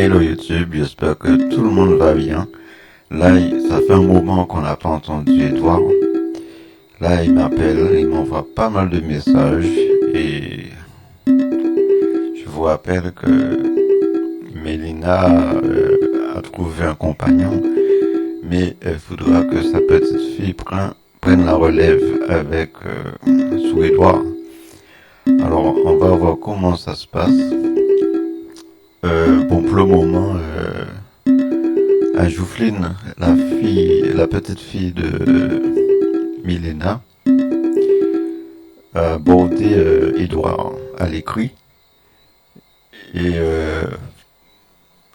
Hello YouTube, j'espère que tout le monde va bien. Là, ça fait un moment qu'on n'a pas entendu Edouard. Là, il m'appelle, il m'envoie pas mal de messages et je vous rappelle que Mélina a trouvé un compagnon, mais il faudra que sa petite fille prenne la relève avec sous Edouard. Alors, on va voir comment ça se passe. Bon, pour le moment, Ajoufline, la petite fille de Milena, a abordé Edouard à l'écrit et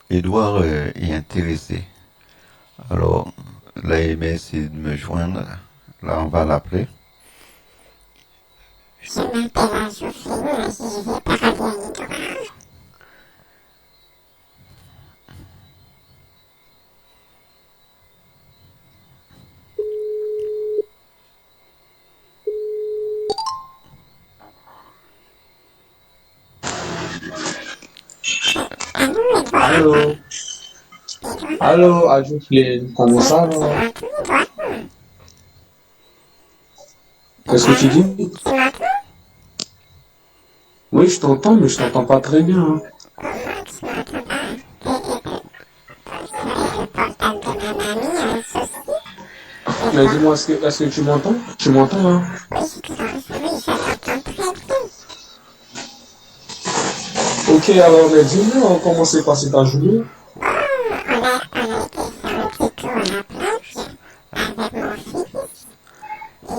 Edouard est intéressé. Alors là, il m'a essayé de me joindre. Là, on va l'appeler. Je m'appelle Ajoufline et je vais parler à Edouard. Allô, allô, Ajoufline, comment ça va? Qu'est-ce que tu dis? Tu m'entends? Oui, je t'entends, mais je t'entends pas très bien, hein. Tu m'entends pas? C'est le portable de ma mamie, elle est souci. Mais dis-moi, est-ce que tu m'entends? Tu m'entends, hein? Oui, je t'entends très bien. Ok, alors, mais dis-moi, comment s'est passée ta journée? On a été faire un petit tour à la plage avec mon fils et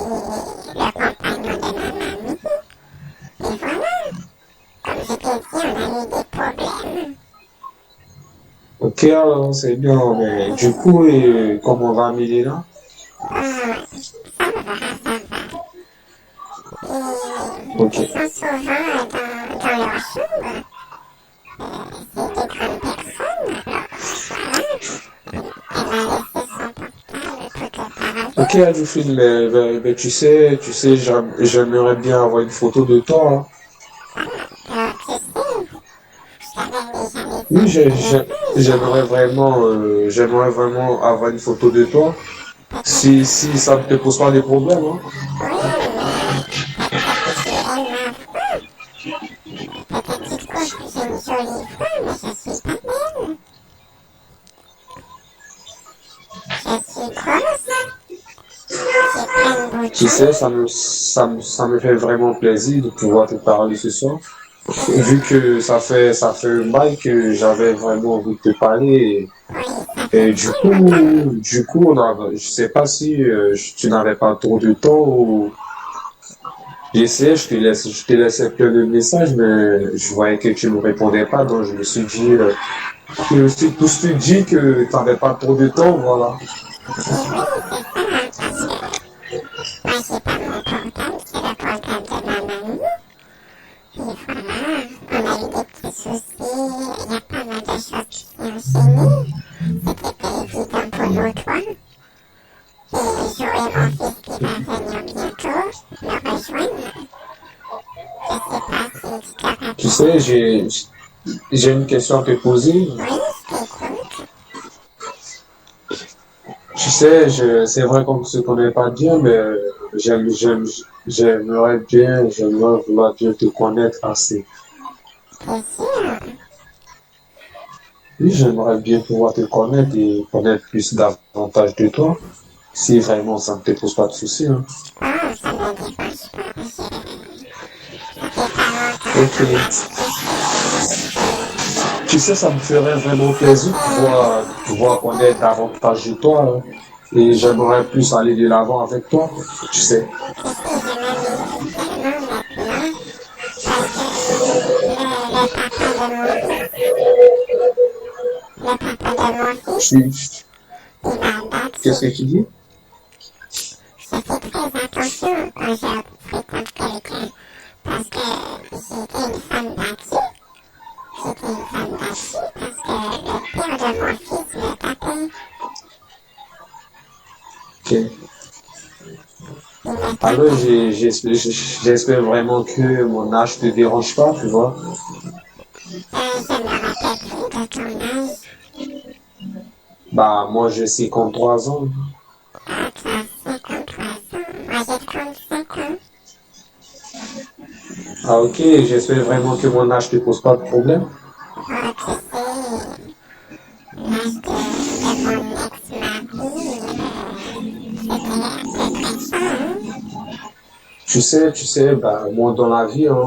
le compagnon de ma mamie. Et voilà, comme je t'ai dit, on a eu des problèmes. Ok, alors, c'est bien, mais du coup, et comment va Milena? Ça va, ça va. Ok. Ils sont souvent dans leur chambre. C'est des grandes personnes, alors voilà. Elle m'a laissé son portable pour te parler. Ok, Ajoufline, mais tu sais, j'aimerais bien avoir une photo de toi, hein. Alors tu sais, je t'avais déjà Oui, laissé un message. j'aimerais vraiment avoir une photo de toi. Si ça ne te pose pas de problème, hein. Peut-être que tu aimes ma voix. Peut-être que tu trouves que j'ai une jolie voix, mais je suis pas belle. Je suis grosse. J'ai plein de Tu sais, boutons. ça me fait vraiment plaisir de pouvoir te parler ce soir. Vu que ça fait un bail que j'avais vraiment envie de te parler. Oui, ça Et, fait très longtemps. je sais pas si tu n'avais pas trop de temps ou j'essayais, je te laissais plein de messages, mais je voyais que tu ne me répondais pas, donc je me suis tout de suite dit que tu n'avais pas trop de temps, voilà. Et oui, c'est ça, parce que moi, j'ai pas mon portable, c'est le portable de ma mamie. Et voilà, on a eu des petits soucis, il y a pas mal de choses qui s'est enchaînées. C'était pas évident pour nous trois. Et j'aurai mon fils qui va venir bientôt me rejoindre. Je sais pas si tu te Tu rappelles. sais, j'ai une question à te poser. Oui, je t'écoute. Tu sais, c'est vrai qu'on ne se connaît pas bien, mais j'aime, j'aime, j'aimerais vouloir bien te connaître assez. T'es sûr? Oui, j'aimerais bien pouvoir te connaître et connaître plus davantage de toi, si vraiment ça ne te pose pas de soucis, hein. Ah, ça me dérange pas. Ça fait pas longtemps Ok. qu'on a discuté. Tu sais, ça me ferait vraiment plaisir de pouvoir connaître davantage de toi, hein. Et j'aimerais plus aller de l'avant avec toi, tu sais. Tu sais, je m'amuse tellement maintenant parce que le papa de mon fils, le papa de mon fils, Tu, il m'a battu. qu'est-ce que tu dis? Je fais très attention quand je fréquente quelqu'un parce que j'étais une femme battue. J'étais une femme battue parce que le père de mon fils me tapait. Ok. Il me Alors, tapait. j'espère vraiment que mon âge te dérange pas, tu vois. Je me rappelle plus de ton âge? Bah, moi, j'ai 53 ans. Ah, tu as 53 ans. Moi, j'ai 35 ans. Ah, ok, j'espère vraiment que mon âge te pose pas de problème. Oh, tu sais, l'âge de mon ex-mari, c'était un peu très ça, hein? Tu sais, bah, moi, dans la vie, hein,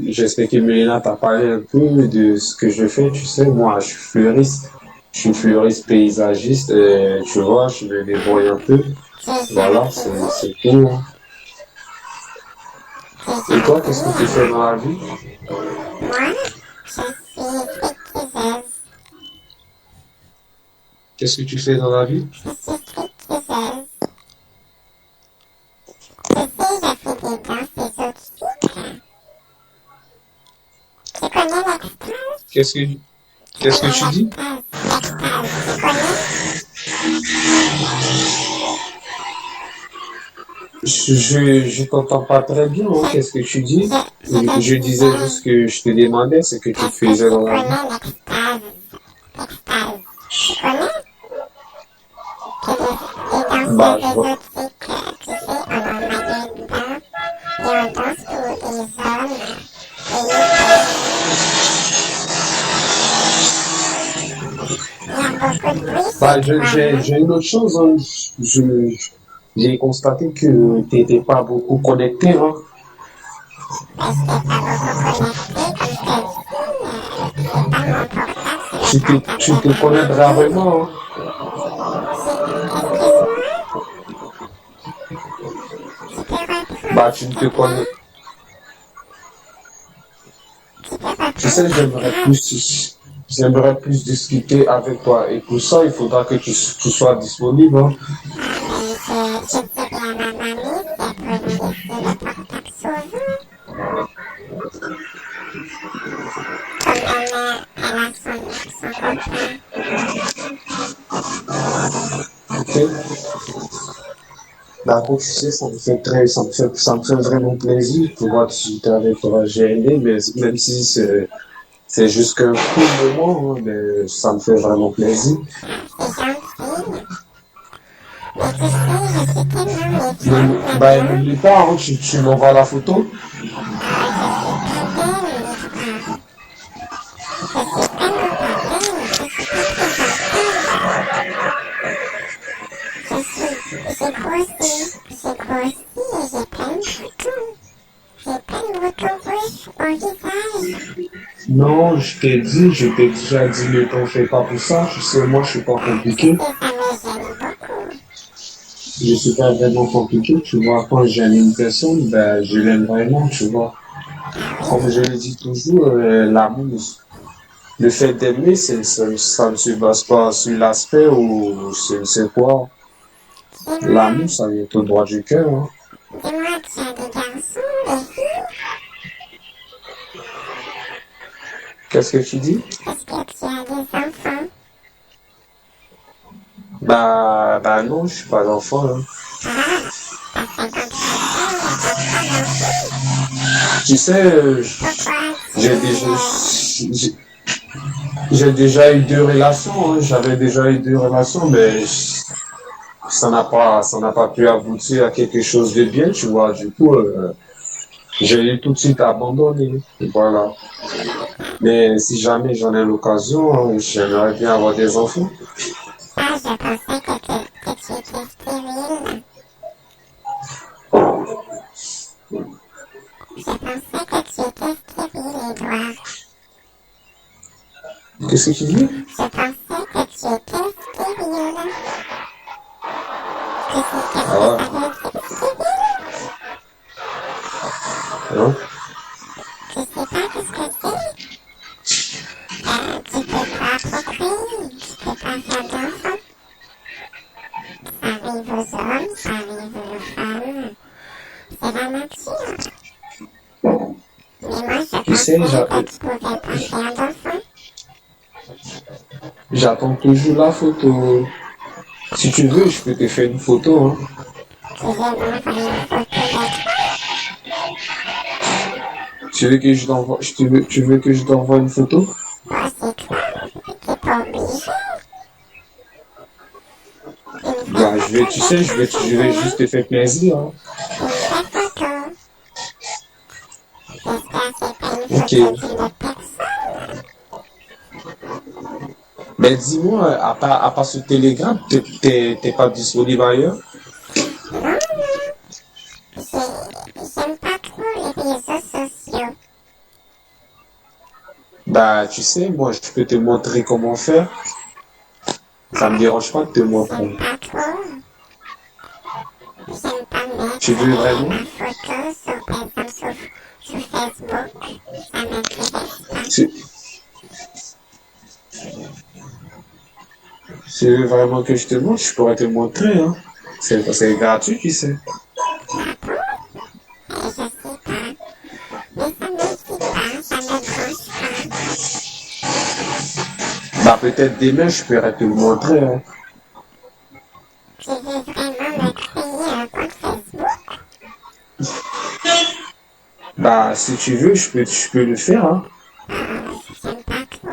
j'espère que Mélina t'a parlé un peu de ce que je fais. Tu sais, moi, je suis fleuriste. Je suis fleuriste paysagiste, et, tu vois, je me débrouille un peu. Tu es Voilà, gentil. c'est tout, hein. Tu es Et toi, qu'est-ce que tu gentil. fais dans la vie? Moi, je suis stripteaseuse. Qu'est-ce que tu fais dans la vie? Je suis stripteaseuse. Tu sais, je fais des danses exotiques. Tu connais l'extase? Qu'est-ce que, Tu qu'est-ce que connais tu dis? l'extase? L'extase, tu connais? Je t'entends pas très bien, hein. Qu'est-ce que tu dis? Je te Je disais juste disais, que je te demandais ce que tu est-ce que faisais tu dans la vie. connais l'extase? L'extase. Tu connais? C'est des Bah, danseuses exotiques, tu sais, on a un maillot de bain et on danse pour les hommes et les femmes. Il y a beaucoup de bruit chez toi, hein? j'ai une autre chose, hein. Je, j'ai constaté que t'étais pas beaucoup connecté, hein. Ben, je t'ai pas beaucoup connecté, comme je t'ai dit, c'est pas mon portable, c'est le portable Tu de te ma connais mamie. rarement, hein. Excuse-moi, tu peux reprendre, Bah, s'il te plaît? Tu peux tu reprendre sais, ta phrase? j'aimerais plus discuter avec toi. Et pour ça, il faudra que tu sois disponible, hein. Ah, ben, je dirai à ma mamie si elle peut me laisser le portable s'ouvrir. Comme elle a son copain. Ok? D'accord, tu sais, ça me fait vraiment plaisir de pouvoir discuter avec toi. J'ai aimé, mais même si c'est juste un court moment, hein, mais ça me fait vraiment plaisir. Ah, c'est gentil. Mais tu sais, je suis tellement Mais, méfiante bah, maintenant. n'oublie pas, hein, tu m'envoies la photo. Ah, je suis pas belle, méfiante. Je suis vraiment pas belle. Je suis pas présentable. J'ai grossi. J'ai grossi et j'ai plein de boutons. J'ai plein de boutons rouges au visage. Non, je t'ai déjà dit, ne t'en fais pas pour ça. Tu sais, moi, je suis pas Ah, tu compliqué. sais, ça me gêne beaucoup. Je suis pas vraiment compliqué. Tu vois, quand j'aime une personne, ben, je l'aime vraiment, tu vois. Ah oui, Comme je le dis toujours, l'amour, le fait d'aimer, ça ne se base pas sur l'aspect ou c'est quoi. L'amour, dis-moi, ça vient tout droit du cœur, hein. dis-moi, tu as des garçons, des filles? Qu'est-ce que tu dis? Est-ce que tu as des enfants? Bah non, je suis pas d'enfant, hein. Ah, t'as 53 ans et t'as pas d'enfants? Tu sais, Pourquoi j'ai déjà, j'ai j'ai déjà eu deux relations, hein. J'avais déjà eu deux relations, mais ça n'a pas pu aboutir à quelque chose de bien, tu vois. Du coup, j'ai tout de suite abandonné. Et voilà. Mais si jamais j'en ai l'occasion, hein, j'aimerais bien avoir des enfants. Ah, je pensais que tu étais stérile. Je pensais que tu étais stérile, Edouard. Qu'est-ce que tu dis? Je pensais que tu étais stérile. Qu'est-ce que Ah ça veut dire, stérile? ouais, non? Tu sais pas qu'est-ce que c'est? Tu peux pas procréer, tu peux pas faire d'enfants. Ça arrive aux hommes, ça arrive aux femmes. C'est la nature. Mais moi, je Tu sais, pensais que tu pouvais pas faire d'enfants. j'attends toujours la photo. Si tu veux, je peux te faire une photo, hein. Tu veux m'envoyer une photo de toi? Tu veux que je t'envoie une photo? Oh, c'est toi. Mais tu sais, je vais juste te faire plaisir, hein. une vraie photo. J'espère que c'est pas une Ok. photo d'une autre personne. Mais dis-moi, à part ce télégramme, t'es pas disponible ailleurs? Non, non, j'aime pas trop les réseaux sociaux. Bah, tu sais, moi, je peux te montrer comment faire. Ça me dérange pas de te montrer. J'aime pas trop. J'aime pas Tu mettre veux vraiment? ma photo sur, par exemple, sur Facebook. Ça m'intéresse pas. Tu, tu veux vraiment que je te montre? Je pourrais te montrer, hein. C'est gratuit, tu sais. Je sais pas. Mais ça m'excite pas, ça me branche pas. Bah, peut-être demain, je pourrais te le montrer, hein. Tu veux vraiment me créer un compte Facebook? Bah, si tu veux, je peux le faire, hein. J'aime pas trop.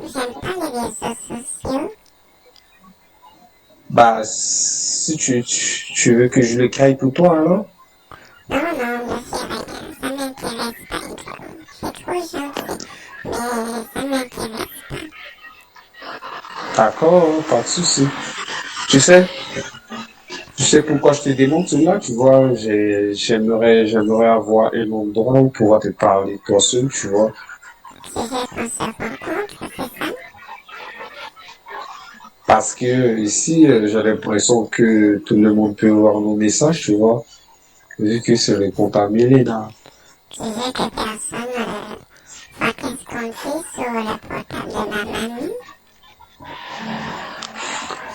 J'aime pas les réseaux sociaux. Bah, si tu veux que je le crée pour toi, alors? Non, non, ne fais rien. Ça m'intéresse pas, Gros. C'est trop gentil. Mais ça m'intéresse pas. D'accord, hein, pas de souci. Tu sais, tu sais pourquoi je te demande cela? Tu vois, j'aimerais avoir un endroit où pouvoir te parler toi seul, tu vois. Tu veux qu'on se rencontre, c'est ça? Parce que ici, j'ai l'impression que tout le monde peut voir nos messages, tu vois. Vu que c'est le compte à Milena. Tu veux que personne voit qu'est-ce qu'on dit sur le portable de ma mamie?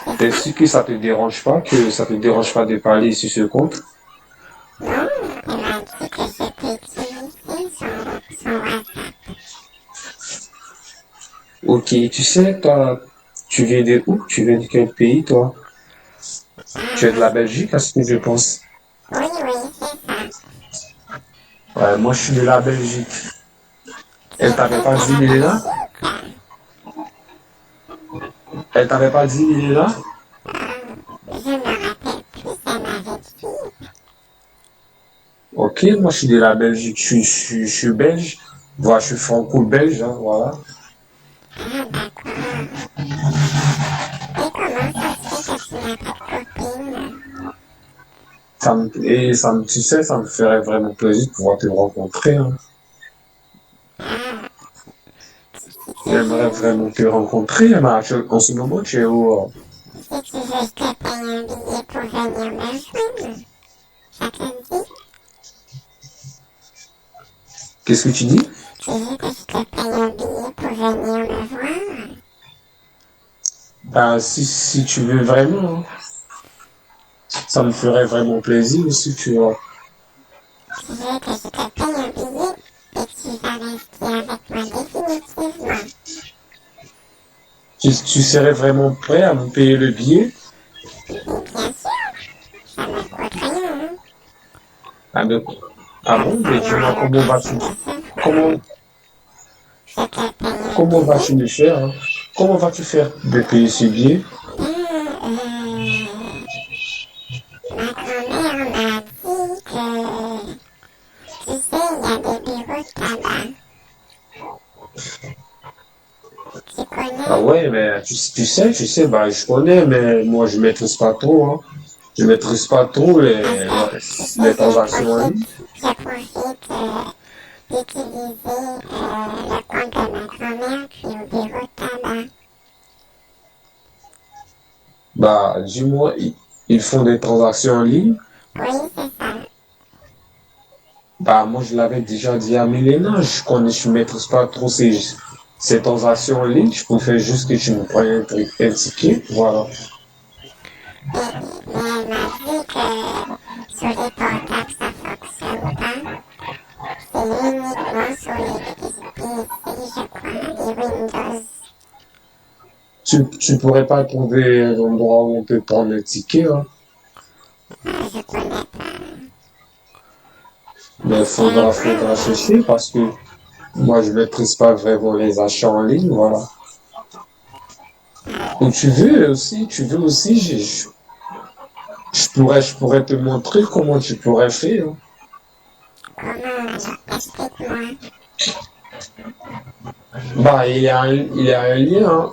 C'est T'es ça? sûr que ça te dérange pas de parler sur ce compte? Non, elle m'a dit que je peux utiliser son WhatsApp. Ok, tu sais, toi, tu viens de où? Tu viens de quel pays, toi? Tu es de la Belgique, à ce que je pense. Oui, oui, c'est ça. Ouais, moi, je suis de la Belgique. Tu Elle étais t'avait pas dit de la Milena? Belgique? Elle t'avait pas dit Milena? Je me rappelle plus, elle m'avait dit. Ok, moi, je suis de la Belgique. Je suis belge. Voilà, je suis franco-belge, hein, voilà. Ah, d'accord. Et comment ça se fait que tu n'as pas de copine? Tu sais, ça me ferait vraiment plaisir de pouvoir te rencontrer, hein. Ah, si tu J'aimerais veux, vraiment te rencontrer, mais en ce moment, tu es où? si tu veux, je te paye un billet pour venir me rejoindre. Ça te dit? Qu'est-ce que tu dis? Tu veux que je te paye un billet pour venir me voir? Ben, si tu veux vraiment, hein. Ça me ferait vraiment plaisir aussi, tu vois. Tu veux que je te paye un billet et que tu vas rester avec moi définitivement? Tu serais vraiment prêt à me payer le billet? Mais bien sûr, ça me coûte rien, hein? Ah, mais- ah Comme bon? ça, Mais on dis-moi, aura l'occasion de se voir. comment, Je te paye un comment vas-tu billet. le faire, hein? Comment vas-tu faire de payer ce billet? Ben, ma grand-mère m'a dit que, tu sais, il y a des bureaux de tabac. Tu Ah connais? ouais, mais tu sais, bah, je connais, mais moi, je maîtrise pas trop, hein. Je maîtrise pas trop Parce que, tu sais, les transactions en ligne. je profite d'utiliser le compte de ma grand-mère puis au bureau de tabac. Bah, dis-moi, ils font des transactions en ligne? Oui, c'est ça. Bah, moi, je l'avais déjà dit à Milena, je maîtrise pas trop ces transactions en ligne, je préfère juste que tu me prennes un ticket, voilà. Mais elle m'a dit que sur les portables, ça fonctionne pas. C'est uniquement sur les PC, je crois, les Windows. Tu pourrais pas trouver un endroit où on peut prendre un ticket, hein, Je connais pas. mais C'est un faudra peu... chercher parce que moi, je maîtrise pas vraiment les achats en ligne, voilà. Ou tu veux aussi, je pourrais te montrer comment tu pourrais faire, hein. Comment alors? Explique-moi. Bah, il y a un lien, hein.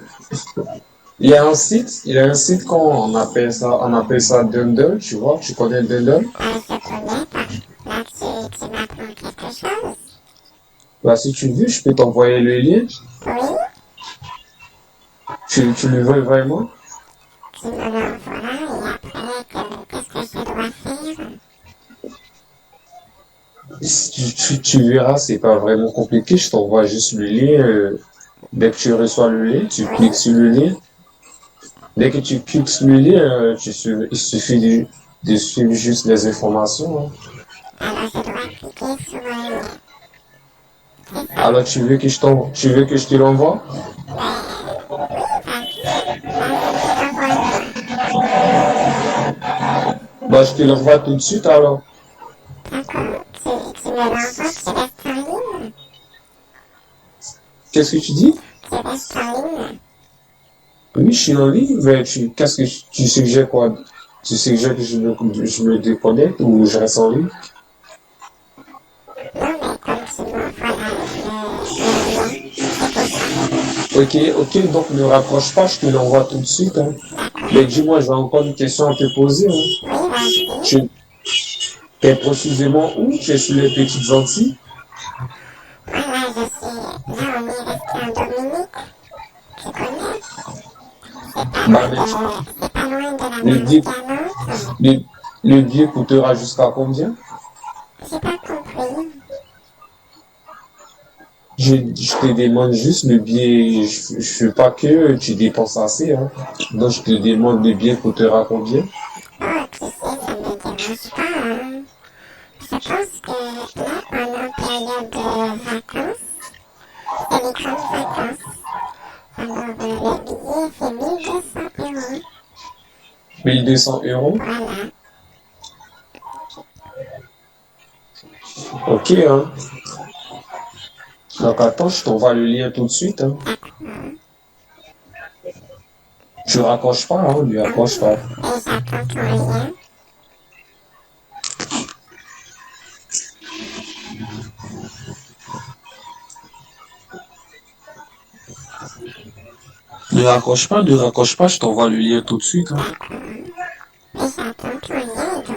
Il y a un site on appelle ça Dundle, tu vois, tu connais Dundle? Je connais pas. Là, tu m'apprends quelque chose? Bah, si tu veux, je peux t'envoyer le lien. Oui, Tu le veux vraiment? tu me l'envoies et après, qu'est-ce que je dois faire? Tu verras, c'est pas vraiment compliqué. Je t'envoie juste le lien. Dès que tu reçois le lien, tu cliques Oui, sur le lien. Dès que tu cliques sur le lien, il suffit de suivre juste les informations, hein. alors je dois cliquer sur un lien. C'est ça? Alors, tu veux que je te l'envoie? Vas-y, envoie-moi. Bah, je te l'envoie tout de suite alors. D'accord. Tu me l'envoies, tu restes en ligne? Qu'est-ce que tu dis? Tu restes en ligne? Oui, je suis en ligne, mais qu'est-ce que tu suggères quoi? Tu suggères que je me déconnecte ou je reste en ligne? Non, mais comme tu m'envoies le lien, c'est pour ça. Ok, ok, donc ne raccroche pas, je te l'envoie tout de suite, hein. Mais dis-moi, j'ai encore une question à te poser, hein. Oui, vas-y. Tu es précisément où? Tu es sur les petites Antilles? Voilà, là, on est resté en Dominique. Tu connais? Bah, mais C'est pas loin de la le billet, Martinique. le, le billet coûtera jusqu'à combien? J'ai pas compris. Je te demande juste le billet, je veux pas que tu dépenses assez, hein. Donc je te demande le billet coûtera combien? Oh, tu sais, ça me dérange pas, hein. Je pense que là, on est en période de vacances. C'est les grandes vacances. Alors, le billet, c'est 1 200 €. 1 200 €? Voilà. Ok, hein. Donc attends, je t'envoie le lien tout de suite, hein. D'accord. Tu raccroches pas, hein, ne raccroche pas. Et j'attends ton lien. Ne raccroche pas, je t'envoie le lien tout de suite, hein. D'accord. Et j'attends ton lien, toi.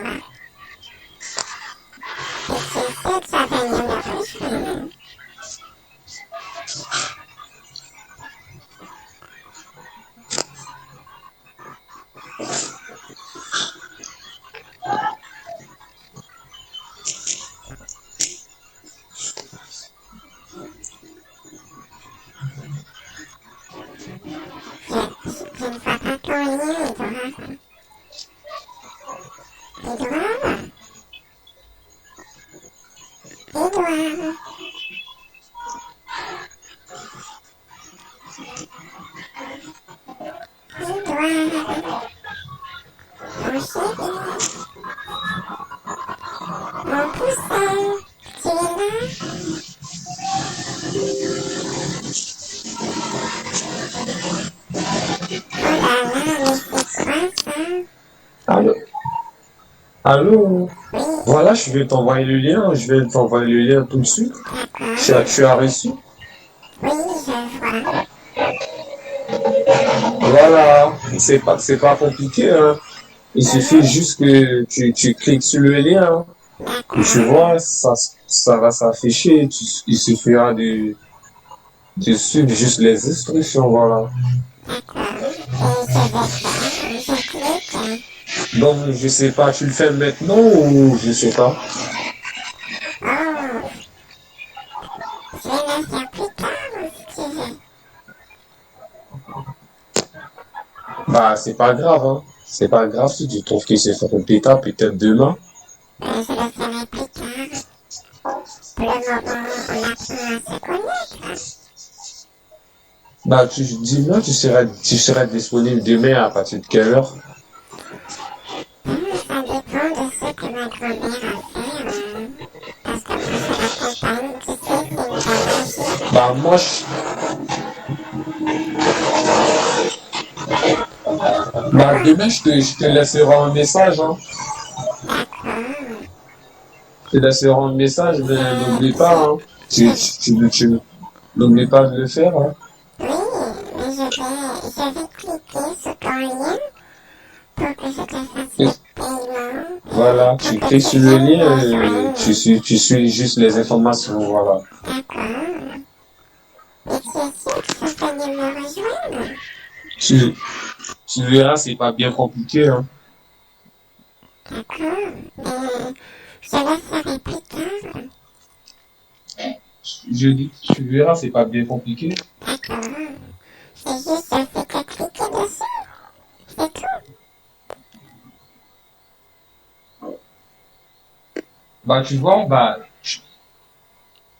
Et tu sais, tu vas venir me rejoindre. Je ne vois pas ton lien, Edouard. Edouard? Edouard? Edouard? Mon chéri? Mon poussin? Tu es là? Oh là là, mais c'est quoi ça? Allô? Allô? Oui, Voilà, je vais t'envoyer le lien tout de suite. Tu d'accord. as, tu as reçu? Oui, je vois. Voilà, c'est pas compliqué, hein. Il suffit juste que tu cliques sur le lien, hein. Et tu D'accord. vois, ça va s'afficher. Il suffira de suivre juste les instructions, voilà. D'accord. Et je vais faire. Je clique. Donc, je sais pas, tu le fais maintenant ou je sais pas. Oh, je vais le faire plus tard si tu veux. Bah, c'est pas grave, hein. C'est pas grave si tu trouves que c'est fait plus tard, peut-être demain. Je le ferai plus tard. Pour le moment, on apprend à se connaître. Bah, dis-moi, tu seras disponible demain à partir de quelle heure? Ça dépend de ce que ma grand-mère a fait. Parce que moi, je l'accompagne. Tu sais, c'est une magie. Bah, moi, Bah, demain, je te laisserai un message, hein. D'accord. Je te laisserai un message, mais n'oublie Je, pas, hein. N'oublie pas de le faire, hein. oui, mais je vais cliquer sur ton lien pour que je te fasse Et le paiement voilà, pour tu que cliques tu sur le viennes lien me et rejoindre. tu suis juste les informations, voilà. D'accord. Et tu es sûr que tu vas venir me rejoindre? Tu, tu verras, c'est pas bien compliqué, hein. D'accord. Mais je le ferai plus tard. Je dis, tu verras, c'est pas bien compliqué. D'accord. C'est juste, je fais que cliquer dessus. C'est tout. Bah, tu vois, bah,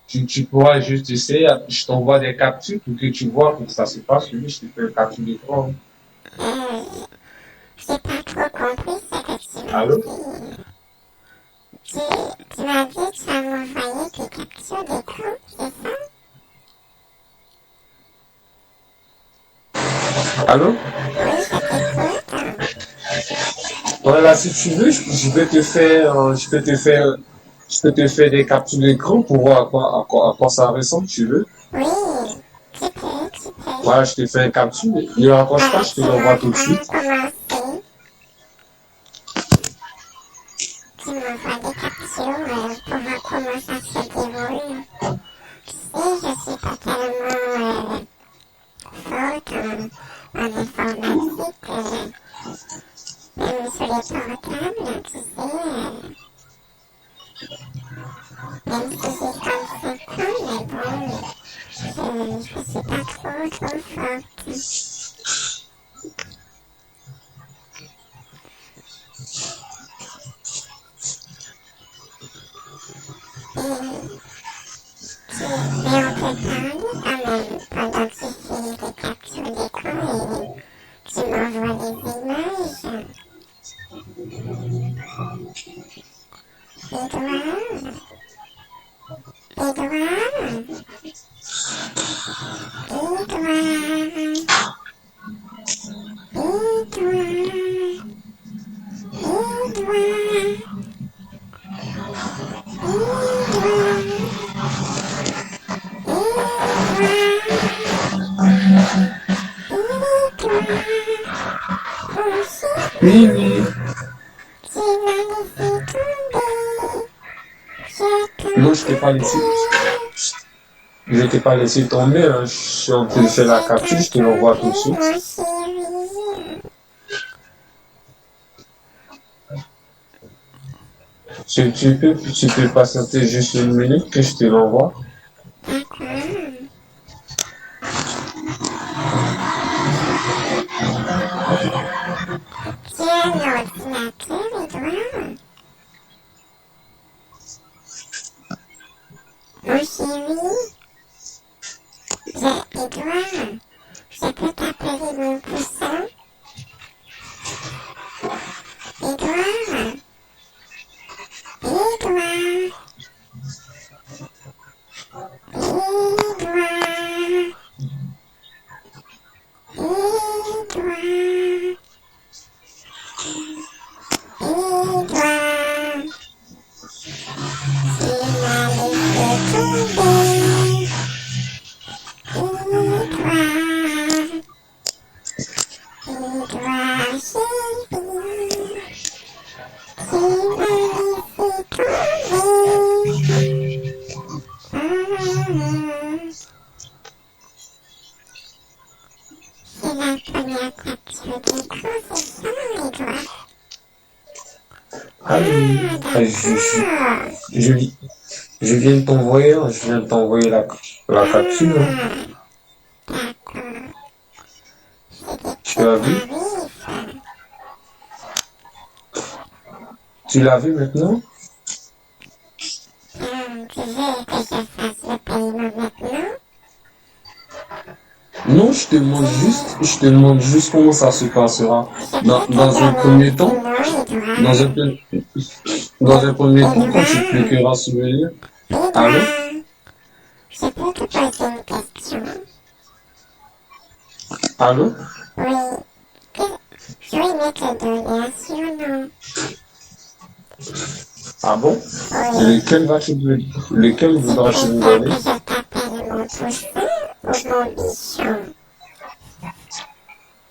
tu pourras juste essayer, je t'envoie des captures pour que tu vois pour que ça se passe, oui, je te fais une capture d'écran. Euh, j'ai pas trop compris ce que tu m'as Allô? dit. Tu, tu m'as dit que tu vas m'envoyer tes captures d'écran, c'est ça? Allô? Oui, je t'écoute. Voilà, si tu veux, je peux te faire des captures d'écran pour voir à quoi ça ressemble, tu veux. Oui, tu peux. Voilà, je te fais une capture. Ne raccroche pas, je te Tu l'envoie tout de suite. m'envoies commencer. Tu m'envoies des captures pour voir comment ça se déroule. Tu sais, je suis pas tellement forte en informatique. Même sur les portables, tu sais. Même si j'ai 35 ans, mais bon, je suis pas trop forte. Et mais on peut parler quand même pendant que tu fais des captures d'écran et tu m'envoies les images. Edouard, Edouard, Edouard, Edouard, Edouard, mon Oui, chéri, oui. tu m'as laissé tomber. Je Non, t'entendais. je t'ai pas laissé tomber, hein. Je suis en train de faire la Je capture, je te l'envoie tout de t'entendais, suite. mon chéri. Tu peux patienter juste une minute que je te l'envoie. D'accord. Tu as un ordinateur, Edouard? Mon chéri, Edouard, je peux t'appeler mon poussin? Edouard, Edouard, Edouard, Edouard, Edouard, tu m'as laissé tomber. Edouard, Edouard chéri, tu m'as laissé tomber. C'est la première capture d'écran, c'est ça, Edouard? Ah oui. Ah, D'accord. je, je viens de t'envoyer, hein, je viens de t'envoyer la capture, hein. D'accord. C'est des Tu petits l'as vu? tarifs. Tu l'as vu maintenant? Tu veux que je fasse le paiement maintenant? Non, je te demande juste comment ça se passera. Je peux te Dans un donner un premier petit temps, nom, dans un, Edouard. pre- dans un premier temps, quand tu Edouard, cliqueras sur le lien. Allô? Edouard, je peux te poser une question? Allô? Oui. Que- vais aimé te donner un surnom. Ah bon? Oui. Lequel Tu voudras-tu me préfères donner? que je t'appelle mon poussin ou mon bichon?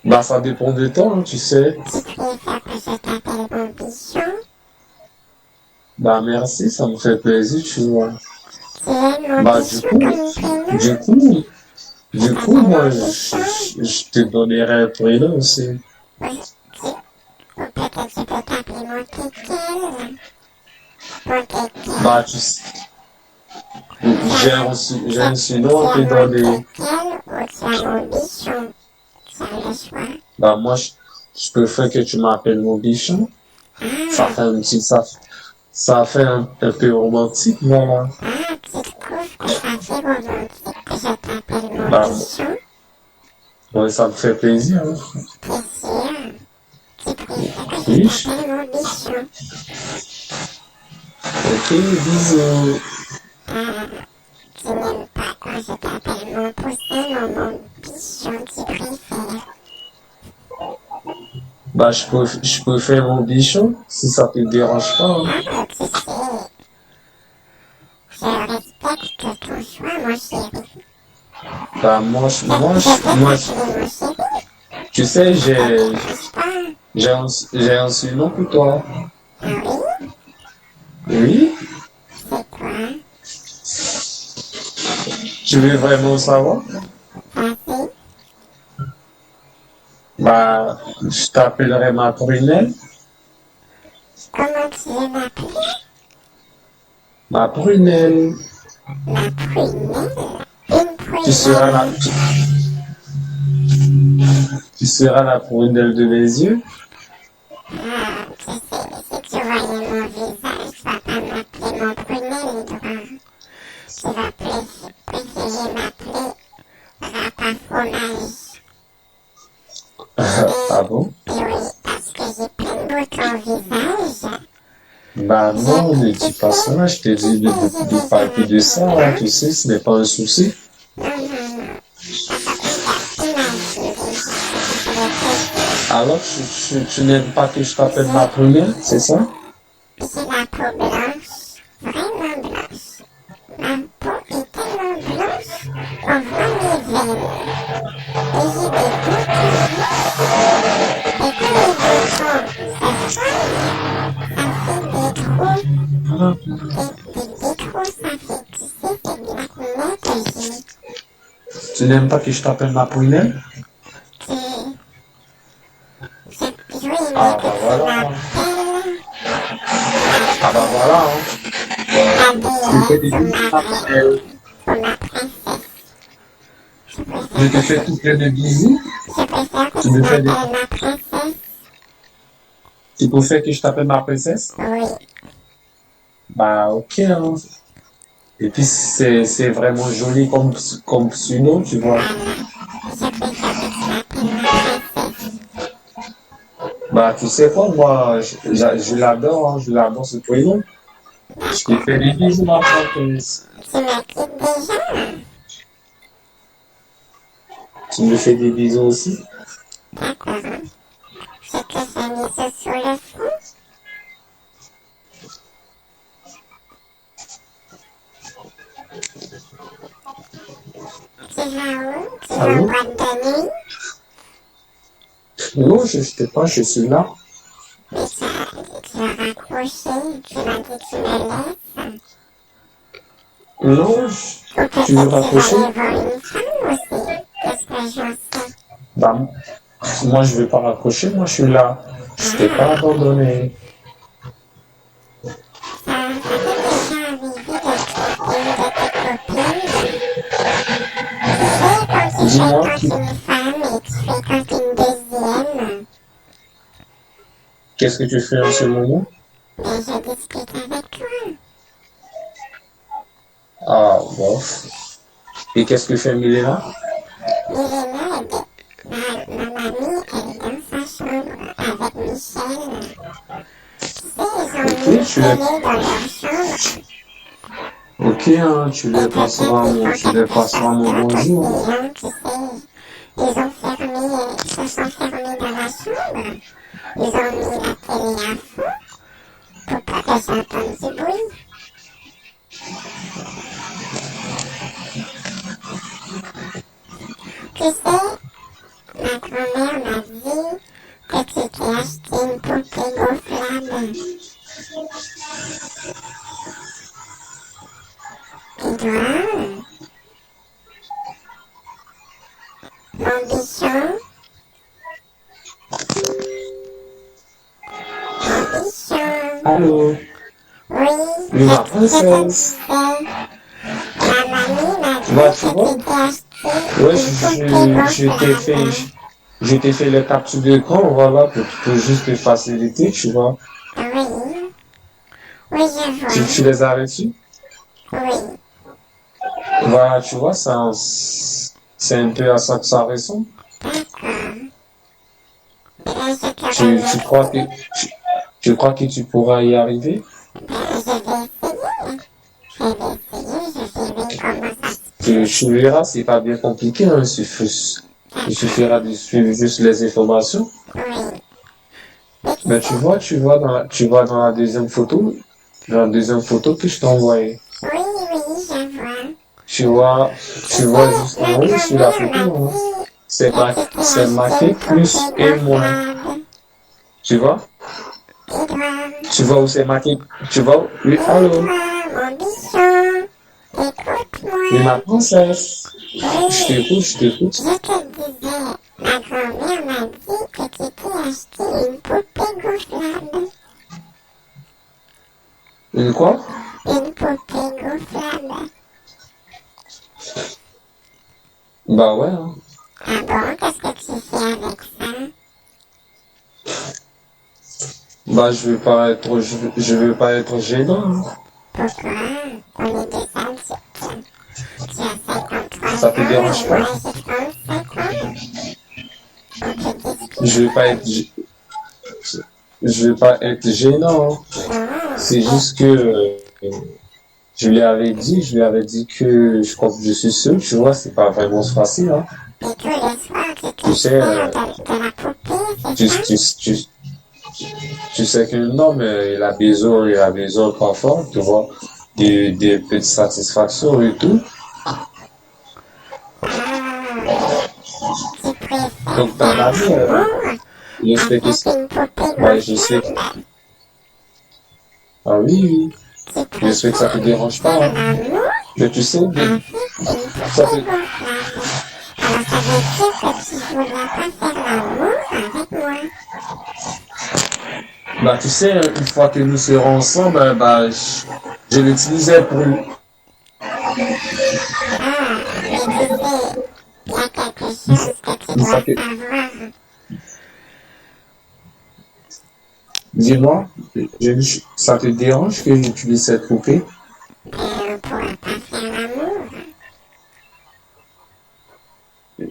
Bah, ça dépend de toi, hein, tu sais. Tu préfères que je t'appelle mon bichon? Bah, merci, ça me fait plaisir, tu vois. Tu aimes mon Bah, bichon comme prénom? du coup, Je du coup, t'appelle moi, mon bichon? je te donnerai un prénom aussi. Oui, ou peut-être tu peux t'appeler mon kékel. Mon kékel. Bah, tu sais, j'ai un surnom à te Tu as mon donner. kékel ou tu as mon bichon? Tu as le choix. Bah, moi, je préfère que tu m'appelles mon bichon. Ça Ah, fait un petit, ça fait un peu romantique, voilà. ah, tu trouves que ça fait romantique que je t'appelle mon Bah, bichon? ouais, ça me fait plaisir, hein. T'es sûr? Tu préfères que Oui, je t'appelle mon bichon? ok, bisous. Ah, tu n'aimes pas quand je t'appelle mon poussin ou mon bichon, tu préfères? Bah, je préfère mon bichon, si ça te dérange pas, hein. Ah, tu sais, je respecte ton choix, mon chéri. Bah, Je peux moi, t'appeler mon chéri? tu sais, Ça te dérange pas? j'ai un surnom pour toi. Ah oui? Oui? C'est quoi? Tu veux vraiment savoir? Vas-y. Bah, je t'appellerai ma prunelle. Comment tu veux m'appeler? Ma prunelle. Ma prunelle? Une Tu seras la, prunelle? tu seras la prunelle de mes yeux. Ah, tu sais, si tu voyais mon visage, tu vas pas m'appeler mon prunelle droit. Tu vas préférer m'appeler Rapa Fromage. Ah bon? Et oui, parce que j'ai plein de boutons au visage. Bah non, ne dis pas ça. Je t'ai dit de parler de ça, hein, tu sais, ce n'est pas un souci. Non, non, non. Imagine déjà. Je Alors, tu n'aimes pas que je t'appelle ma prunelle, c'est ça? J'ai la peau blanche, vraiment blanche. Ma peau est tellement blanche, on voit mes veines. Et j'ai des boutons. Et quand les boutons se soignent, ça fait des trous. Des trous, ça fait, tu sais, c'est de l'acné que j'ai. Tu n'aimes pas que je t'appelle ma prunelle? Tu... Je vais aimer Ah que bah tu voilà. m'appelles Ah bah voilà, hein. la Tu me fais des déesse ou bisous, ma ma prunelle. reine ou ma princesse. Je Je te préfère fais tout plein de bisous. que Tu tu me fais des... m'appelles ma princesse. Tu préfères que je t'appelle ma princesse? Oui, Bah ok, hein. Et puis c'est vraiment joli comme surnom, tu vois. je préfère que tu m'appelles ma princesse. Bah tu sais quoi, moi je l'adore, hein, je l'adore ce prénom. Je te fais des bisous, ma princesse. Tu me quittes déjà? Tu me fais des bisous aussi? D'accord. C'est que j'ai mis ça sur le front. Tu vas où? Tu vas en Allô? boîte de nuit? Non, je sais pas, je suis là. Mais tu as raccroché. Tu m'as dit que tu me laisses. Non, Ou peut-être tu veux tu vas raccrocher? aller voir une femme aussi. Qu'est-ce que j'en sais? Bah moi je vais pas raccrocher, moi je suis là. Je t'ai pas abandonné. Ça t'est déjà arrivé de tromper une de tes copines? Tu sais, quand tu Dis-moi fréquentes une femme et tu fréquentes une deuxième, qu'est-ce que tu fais en ce moment? ben je discute avec toi. Ah bon. Et qu'est-ce que fait Milena? Milena, ma mamie, elle est dans sa chambre avec Michel. Tu sais, ils ont mis Ok, tu les, télé dans leur chambre. ok, hein, Et peut-être ils font tu les quelque passeras chose mon d'autre bonjour. aussi, hein, tu sais. Ils ont fermé, ça s'enfermer dans la chambre. Ils ont mis la télé à fond pour pas que j'entende du bruit. Tu sais, ma grand-mère m'a dit que tu t'es acheté une poupée gonflable. Edouard, mon bichon, mon bichon. Allô? Oui, Oui, ma je te princesse. disais. Ma mamie m'a dit Bah, que tu vois? tu t'es acheté Ouais, une poupée gonflable. je t'ai fait le capture d'écran, voilà, pour juste te faciliter, tu vois. Oui, oui, je Tu vois. les as reçus? Oui, Voilà, tu vois, c'est un peu à ça que ça ressemble. d'accord. Bien, je te Tu, tu crois que, remercie. tu, tu crois que tu pourras y arriver? Ben, je vais essayer. Je vais essayer, je verrai comment ça se Tu verras, c'est pas bien compliqué, hein, il suffira de suivre juste les informations. oui. Mais tu Mais sais, tu vois dans la deuxième photo que je t'ai envoyée. oui, oui, je vois. Tu vois, Tu tu vois sais, juste ma en haut sur la grand-mère photo, m'a hein, dit que tu t'es c'est acheté marqué une plus poupée et moins. gonflable. Tu vois? Edouard, Tu vois où c'est marqué? Tu vois? Oui, allô? Edouard, mon bichon, Oui, ma écoute-moi. princesse. Oui, Je t'écoute. je te disais, ma grand-mère m'a dit que tu t'es acheté une poupée gonflable. Une quoi? Une poupée gonflable. Bah ouais, hein. Ah bon, qu'est-ce que tu fais avec ça? Bah je veux pas être gênant, hein. Pourquoi? On est des adultes. Tu as 53 Ça te ans dérange et pas? moi j'ai 35 ans. On peut Je veux pas discuter. être, je veux pas être gênant, hein. Non, C'est juste que, je lui avais dit que je crois que je suis seul, tu vois, c'est pas vraiment facile, hein. et tous les soirs tu te Tu sais, sers de la poupée, tu, c'est ça? tu, tu, tu sais qu'un homme, il a besoin parfois, tu vois, des petites satisfactions et tout. Ah, tu préfères Donc, dans la faire vie, l'amour je sais que, avec une poupée ouais, je sais, gonflable? ah oui, oui, Tu je sais que ça te préfères dérange pas, faire hein. l'amour Mais tu sais, avec une ça poupée te, gonflable? Alors ça veut dire que tu ne voudras pas faire l'amour avec moi. bah, tu sais, une fois que nous serons ensemble, je l'utilisais pour, Ah, mais tu sais, il y a quelque chose que tu une fois dois que, savoir. dis-moi, ça te dérange que j'utilise cette poupée? On ne pourra pas faire l'amour.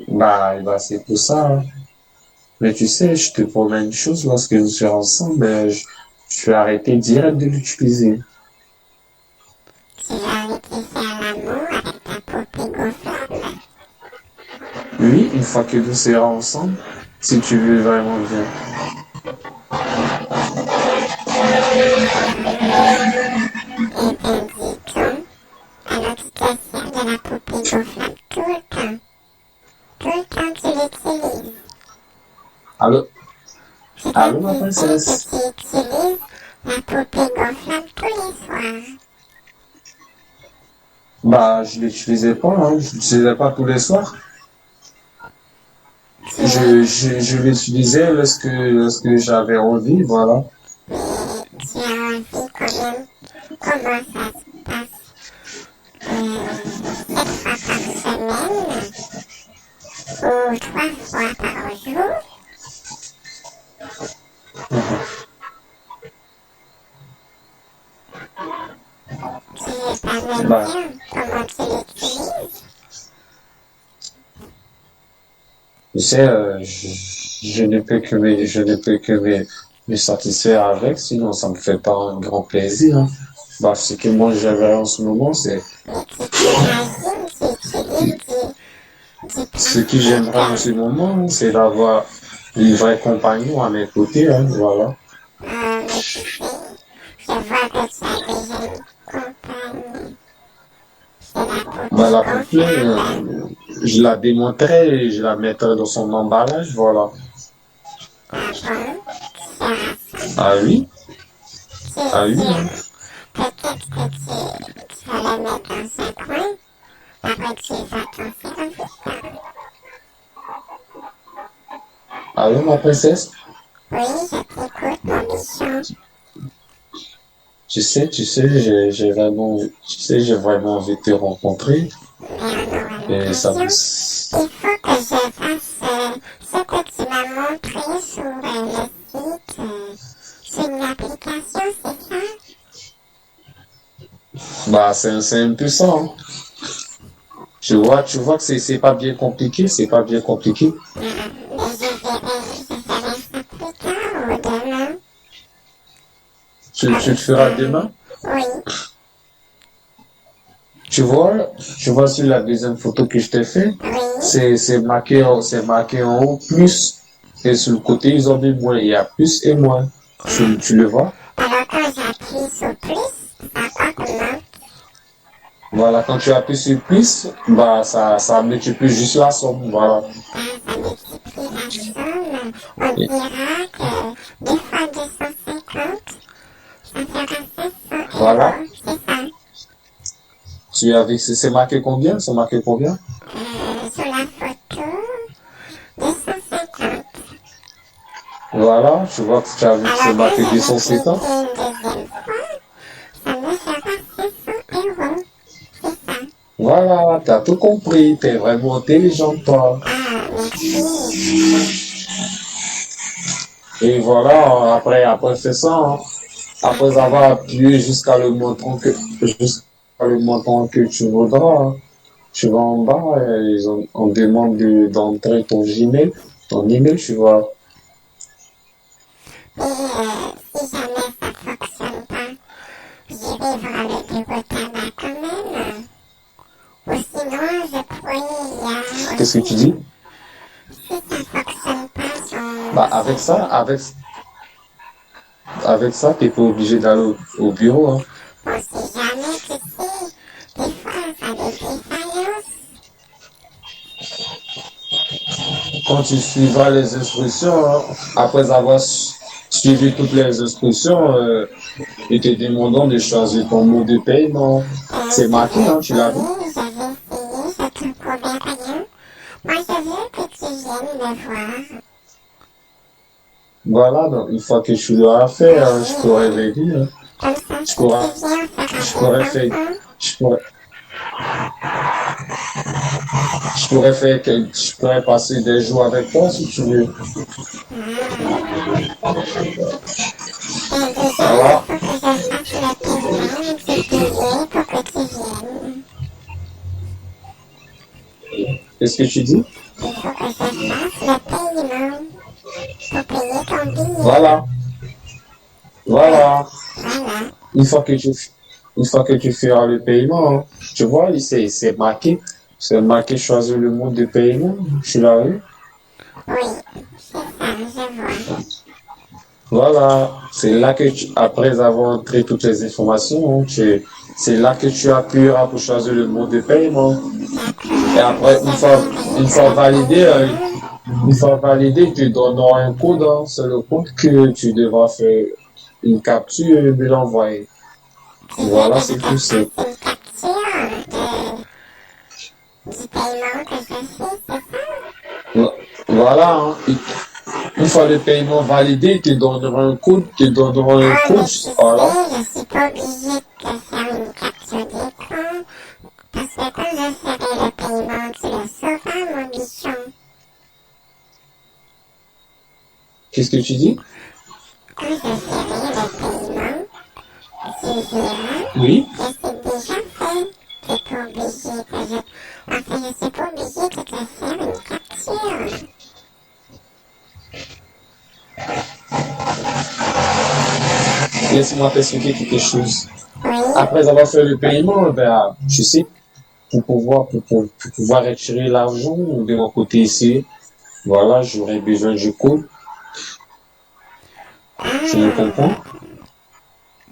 Bah, c'est pour ça, hein. Mais tu sais, je te promets une chose, lorsque nous serons ensemble, je vais arrêter direct de l'utiliser. Tu vas arrêter de faire l'amour avec ta poupée gonflable. Oui, une fois que nous serons ensemble, si tu veux vraiment bien. Eh bien, dis-donc, alors tu te sers de la poupée gonflable tout le temps. Tout le temps, tu l'utilises. Allô? Je te Allô, ma disais que princesse? tu utilises la poupée gonflable tous les soirs. Bah, je l'utilisais pas, hein. Je l'utilisais pas tous les soirs. Tu es, Je l'utilisais lorsque j'avais envie, voilà. tu as envie quand même. Comment ça se passe? 7 fois par semaine ou 3 fois par jour? Tu veux pas me Bah, dire comment tu l'utilises? tu sais, je ne peux que me satisfaire avec, sinon ça me fait pas un grand plaisir, hein. Bah, ce que moi j'aimerais en ce moment, c'est Mais tu t'imagines, tu utilises du ce que plastique. j'aimerais en ce moment, c'est d'avoir, une vraie compagnon à mes côtés, hein, voilà. Mais tu sais, je vois que tu as déjà une compagne. C'est la Bah, poupée la poupée, gonflable. je la démonterai et je la mettrai dans son emballage, voilà. Ah bon? Tu feras ça? Ah oui, Tu es ah oui, sûr? hein. Peut-être que tu vas la mettre dans un coin, après tu vas t'en servir. Ah oui, ma princesse, Oui, je t'écoute, mon bichon. j'ai vraiment envie de te rencontrer Mais on aura et ça me, l'occasion. Il faut que je fasse ce que tu m'as montré sur le site, sur une application, c'est ça? bah, c'est un peu ça, hein. Tu vois que c'est pas bien compliqué, c'est pas bien compliqué. Mais je ferai ça plus tard ou demain. Tu Comme le feras ça. demain. Oui, Tu vois sur la deuxième photo que je t'ai fait, oui. c'est marqué en haut plus et sur le côté ils ont mis moins. Il y a plus et moins. Tu le vois? Alors quand j'appuie sur plus, ça augmente. Voilà, quand tu appuies sur plus, bah ça multiplie juste la somme. Voilà. Ça multiplie la somme. On Et dira que 2 fois 250, ça fera 500 voilà. euros. C'est ça. Tu as vu, c'est marqué combien? C'est marqué combien? Sur la photo, 250. Voilà, tu vois que tu as vu que c'est Alors quand marqué je vais cliquer 250. une deuxième fois, ça me fera 500 euros. C'est ça. Voilà, t'as tout compris. T'es vraiment intelligent, toi. Ah, merci. Et voilà, après c'est ça, hein. Après avoir appuyé jusqu'à le montant que tu voudras, hein. Tu vas en bas et on demande d'entrer ton email, tu vois. Et si jamais ça fonctionne pas, j'irai voir le bureau tabac quand même. Ou sinon, je pourrais y aller Qu'est-ce que tu aussi. dis? Si ça fonctionne pas sur Bah, le site, avec ça, t'es pas obligé d'aller au bureau, hein. on sait jamais, tu sais. Des fois, ça a des défaillances. Quand tu suivras les instructions, hein, après avoir suivi toutes les instructions, ils te demanderont de choisir ton mot de paiement. C'est marqué, hein, tu l'as vu? Je vais essayer, je te promets rien. Moi, je veux que tu viennes me voir. Voilà, donc une fois que tu l'auras fait, hein, je pourrais Oui, venir, hein. comme ça, Je si tu pourrais, viens, on je fera pourrais des faire, enfants. je pourrais, je pourrais passer des jours avec toi si tu veux. Ah. Ben déjà, il Voilà. faut que je fasse le paiement du billet pour que tu viennes. Qu'est-ce que tu dis? Il faut que je fasse le paiement pour payer ton billet. Voilà. Oui, Voilà. voilà. Une fois que tu, une fois que tu feras le paiement, hein, tu vois, c'est marqué choisir le mode de paiement. Tu l'as vu? Oui, c'est ça, je vois. Voilà. C'est là que après avoir entré toutes les informations, hein, c'est là que tu appuieras pour choisir le mode de paiement. Et D'accord. Et après, je vais envoyer une fois le validé, paiement. une fois validé, ils te donneront un code, hein. C'est le code que tu devras faire une capture et me l'envoyer. Tu veux Voilà, que je c'est te tout fasse simple. une capture du paiement que je fais, c'est ça? Voilà, hein. Une fois le paiement validé, ils te donneront un code, ils te donneront un Ah, code. mais tu sais, Voilà. je suis pas obligée de te faire une capture d'écran. Parce que quand je ferai le paiement, tu le sauras, mon bichon. Qu'est-ce que tu dis? Quand je ferai le paiement, tu verras Oui. que c'est déjà fait. T'es pas obligé que je... Enfin, je suis pas obligée de te faire une capture. Laisse-moi t'expliquer quelque chose. Oui, Après avoir fait le paiement, ben, tu sais, pour pouvoir retirer l'argent de mon côté ici, Voilà, j'aurais besoin du code. Tu me comprends?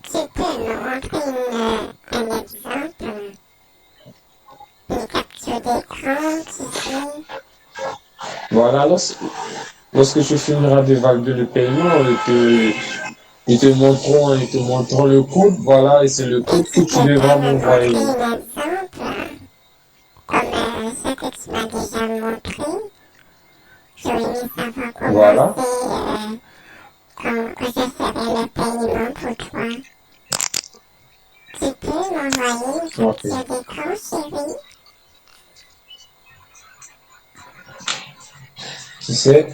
Tu peux me montrer un exemple, une capture d'écran, tu sais. Voilà, lorsque tu finiras de valider le paiement, ils te montreront le code, voilà, et c'est le Et code que tu tu peux devras pas me montrer m'envoyer. un exemple, comme ça que tu m'as déjà montré. J'aurais aimé savoir comment Voilà, que je ferais le paiement pour toi. Tu peux m'envoyer une ok. capture d'écran, chérie? Tu sais,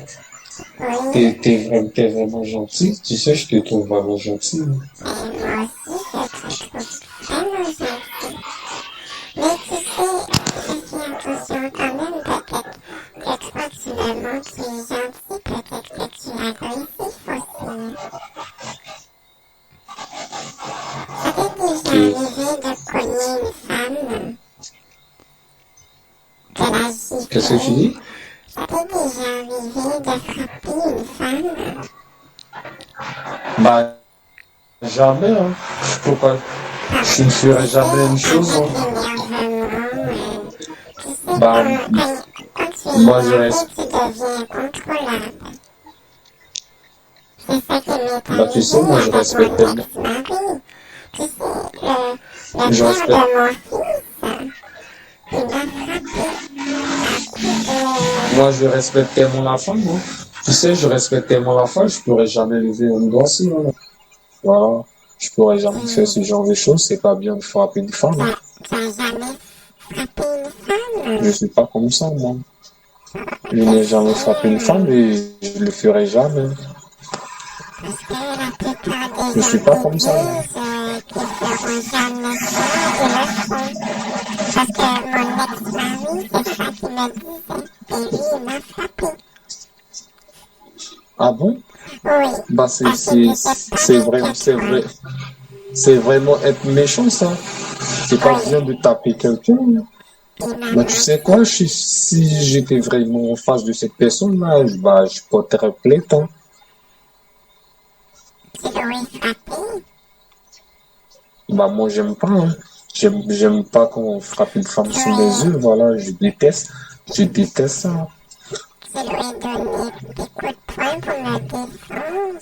Oui. t'es vraiment gentil, tu sais, je te trouve vraiment gentil. Et moi aussi, je te trouve vraiment gentil. Mais tu sais, je fais attention quand même, peut-être que toi, tu me montres tu es gentil, peut-être que tu es agressif aussi. Ça t'est déjà Et arrivé de cogner une femme, de la qu'est-ce que tu gifler? dis? Ça t'est déjà arrivé de frapper une femme? Bah, jamais, hein. Je peux pas, Parce je ne que tu ferai sais, jamais une chose, avec hein. l'énervement, tu sais, Bah, quand tu es moi, je énervé, reste, tu deviens incontrôlable. C'est ça qui m'est bah, tu sais, moi, arrivé je avec respecte mon tellement, ex-mari. Tu sais, le je père respecte, de mon fils, il m'a frappé à coups de... moi, je respecte tellement la femme, hein. Tu sais, je respecte tellement la femme, je pourrais jamais lever un doigt sur elle. Voilà. Je pourrais jamais faire Tu ce genre de choses, c'est pas bien de frapper une femme, hein. tu as jamais frappé une Je femme? suis pas comme ça, moi. Je Je n'ai jamais frappé une femme sais, et je le ferai jamais. parce que la plupart des Je gens suis pas qui comme ça, moi. disent qu'ils feront jamais ça, ils le font. Parce que mon ex-mari, c'est ça qu'il me disait. Et lui, il m'a frappé. Ah bon? Oui, Bah, parce que c'était pareil que c'est toi. vrai, c'est vraiment être méchant, ça. C'est pas Oui, bien de taper quelqu'un. il m'a Bah, tu sais quoi, si j'étais vraiment en face de cette personne-là, je porterais plainte, hein. tu l'aurais frappé. Bah, moi, j'aime pas, hein. J'aime pas qu'on frappe une femme Tu sous mes aurais, yeux, voilà, je déteste ça. tu lui aurais donné des coups de poing pour me défendre.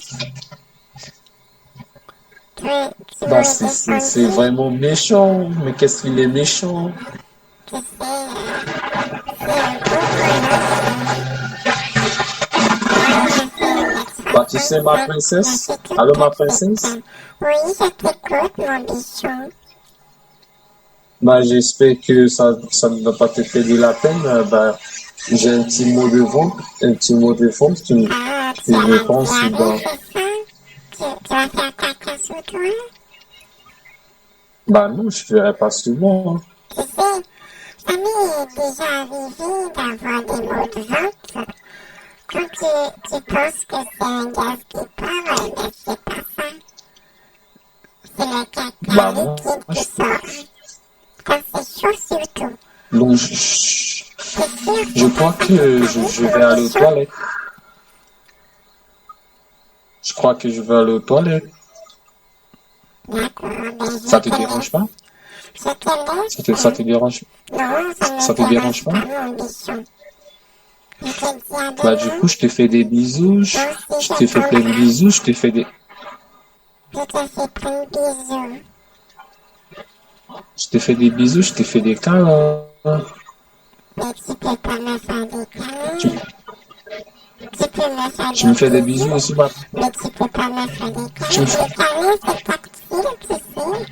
Tu Bah, m'aurais c'est défendu. vraiment méchant, mais qu'est-ce qu'il est méchant? Tu sais, c'est un beau bonhomme. Moi, je fais une Bah, tu sais, ma expression, je princesse? suis très Allô, ma princesse? toxique. Oui, je t'écoute, mon bichon. Bah, j'espère que ça ne va pas te faire de la peine. Bah, j'ai un petit mot de vente Ah, tu que as je la pense diarrhée, dans, c'est ça? Tu vas faire caca sur toi? bah, non, je ferai pas souvent, hein. Tu sais, ça m'est déjà arrivé d'avoir des maux de ventre. Quand tu penses que c'est un gaz qui parle, mais c'est pas ça. C'est le caca Bah, moi, liquide qui je, sort. Quand c'est chaud surtout. donc, T'es sûr je que t'as crois ça qui que je t'arrive, vais mon aller aux bichon? toilettes. Je crois que je vais aller aux toilettes. D'accord, ben je Ça te te dérange laisse. pas? Je te Ça laisse. te dérange, Non, ça ne ça me te dérange dérange pas? pas, mon bichon. Je te dis à Bah, du demain. coup, je te fais des bisous, Moi aussi, je je te fais plein de t'embrasse. bisous, je te fais des, Je te fais plein de bisous. je te fais des bisous, je te fais des câlins. Mais tu peux pas me faire des Tu, câlins. Tu peux me faire tu me fais des des bisous bisous. aussi, ma, Mais tu peux pas me faire des tu me, câlins. Les câlins, c'est tactile, tu sais.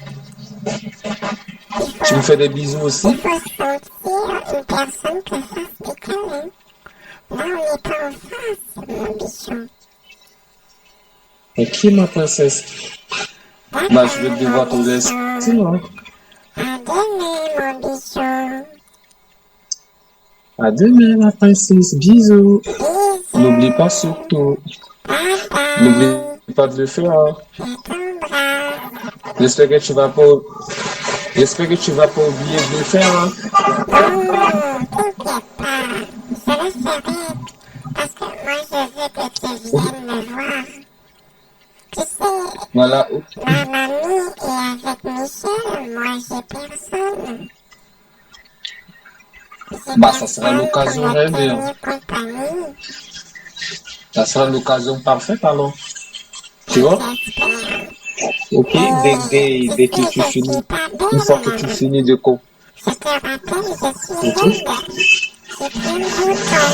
Il tu me faut, fais des bisous il aussi? faut sentir une personne te fasse des câlins. Là, on n'est pas en face, mon bichon. Ok, ma princesse. Bah, je vais D'accord, mon devoir te laisser, bichon. hein. À demain, mon bichon. À demain, ma princesse. Bisous. N'oublie pas Bisous. surtout. Bye N'oublie bye. pas de le faire, hein. Je t'embrasse. J'espère que tu vas pas, j'espère que tu vas pas oublier de le faire, hein. Non, t'inquiète pas. Je le ferai parce vienne me voir. Tu sais, Voilà. ma mamie est avec Michel, moi j'ai personne. J'ai Bah, ça sera personne pour l'occasion me rêvée, hein. tenir compagnie. Ça sera l'occasion parfaite alors. Tu vois? J'espère. Ok, Mais dès tu que sais, tu je suis finis, pas une fois belle, que tu maman. finis de co. Je te rappelle, je suis Ok, laide. J'ai plein de boutons.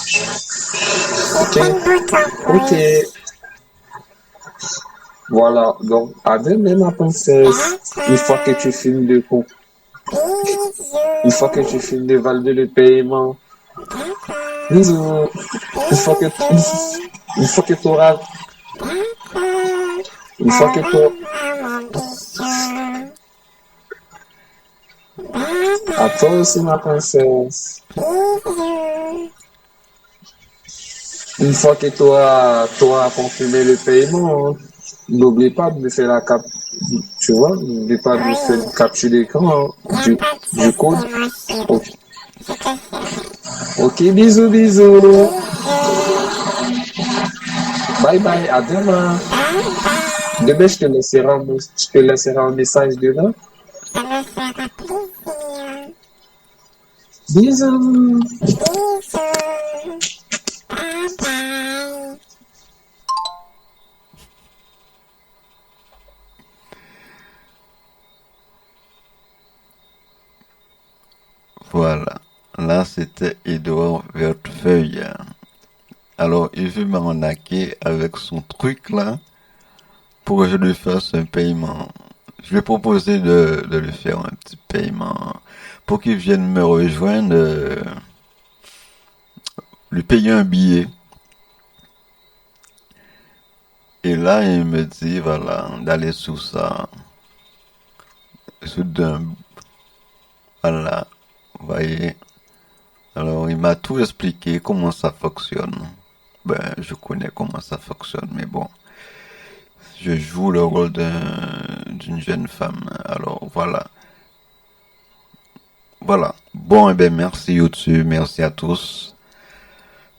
J'ai ok, plein de boutons, ok. oui. Voilà. Donc, à demain, ma princesse. Une fois que tu D'accord. finis de co. Une fois que tu Bisous. finis de valider le paiement. D'accord. Bisous. Une fois que, Bisous. une fois que tu auras, D'accord. une fois Au que tu revoir, mon bichon. Bye à toi aussi, bye. ma princesse. Bisous. Une fois que tu auras confirmé le paiement, hein, n'oublie pas de faire la cap, tu vois, n'oublie pas de faire une Oui. capture d'écran, hein, Y a pas de du code. souci, mon chéri. Ok, Je te ferai. ok, bisous, bisous. Bisous. Bye bye, à demain. Bye bye. Demain, je te laisserai un message demain. Ça me fera plaisir. Bisous. Bisous. Bye bye. Voilà. Là, c'était Edouard Vertefeuille. Alors, il veut m'arnaquer avec son truc là pour que je lui fasse un paiement. Je lui ai proposé de lui faire un petit paiement pour qu'il vienne me rejoindre, lui payer un billet. Et là, il me dit, voilà, d'aller sous ça, sous d'un, voilà, vous voyez. Alors, il m'a tout expliqué comment ça fonctionne. Ben, je connais comment ça fonctionne, mais bon, je joue le rôle d'une jeune femme. Alors, voilà. Voilà. Bon, et ben, merci YouTube, merci à tous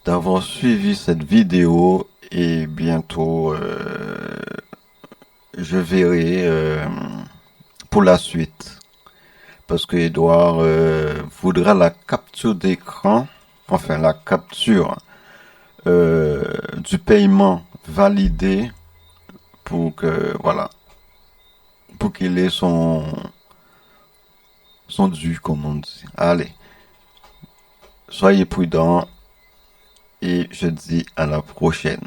d'avoir suivi cette vidéo et bientôt, je verrai pour la suite. Parce que Edouard voudra la capture d'écran, enfin la capture du paiement validé pour que voilà, pour qu'il ait son dû comme on dit. Allez, soyez prudents et je dis à la prochaine.